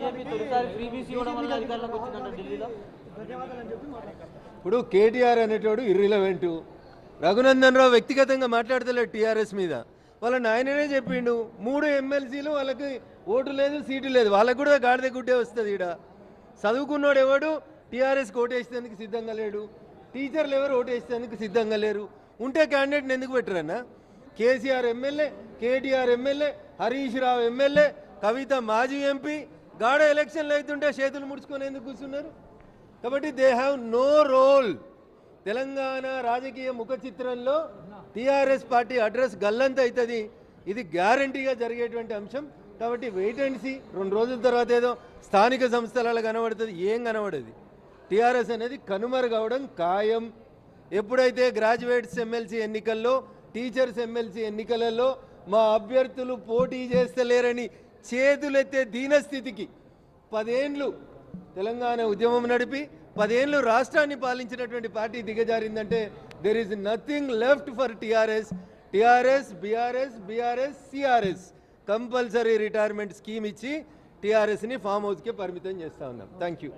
BJP తొలిసారి ఫ్రీబీసీ ఇవ్వడం వల్ల అధికారంలోకి వచ్చిందంట ఢిల్లీలో. ఇప్పుడు కేటీఆర్ అనేటోడు ఇర్రిలవెంట్. రఘునందన్ రావు వ్యక్తిగతంగా మాట్లాడతలేడు టీఆర్ఎస్ మీద. వాళ్ళ నాయననే చెప్పిండు 3 ఎమ్మెల్సీలు వాళ్ళకి ఓటు లేదు, సీటు లేదు. వాళ్ళకు కూడా గాడిద గుడ్డే వస్తుంది. ఈడ చదువుకున్నోడు ఎవడు టీఆర్ఎస్ ఓటేసేందుకు సిద్ధంగా లేడు. టీచర్లు ఎవరు ఓటేసేందుకు సిద్ధంగా లేరు. ఉంటే క్యాండిడేట్ని ఎందుకు పెట్టరన్నా? KCR MLA, KTR MLA, Harish Rao MLA, కవిత మాజీ ఎంపీ. గాడ ఎలక్షన్లు అవుతుంటే చేతులు ముడుచుకొని ఎందుకు కూర్చున్నారు? కాబట్టి they have no role. Telangana రాజకీయ ముఖ చిత్రంలో టీఆర్ఎస్ పార్టీ అడ్రస్ గల్లంత అవుతుంది. ఇది గ్యారంటీగా జరిగేటువంటి అంశం. కాబట్టి వెయిట్ అండ్ సీ. 2 రోజుల తర్వాత ఏదో స్థానిక సంస్థలలో కనబడుతుంది, ఏం కనబడదు. టీఆర్ఎస్ అనేది కనుమరుగవడం ఖాయం. ఎప్పుడైతే గ్రాడ్యుయేట్స్ ఎమ్మెల్సీ ఎన్నికల్లో, టీచర్స్ ఎమ్మెల్సీ ఎన్నికలలో మా అభ్యర్థులు పోటీ చేస్తలేరని చేతులెత్తే దీనస్థితికి 10 ఏళ్ళు తెలంగాణ ఉద్యమం నడిపి 10 ఏళ్ళు రాష్ట్రాన్ని పాలించినటువంటి పార్టీ దిగజారిందంటే there is nothing left for TRS. TRS, BRS, CRS compulsory retirement scheme ఇచ్చి టీఆర్ఎస్ని ఫామ్ హౌస్కే పరిమితం చేస్తూ ఉన్నాం. Thank you.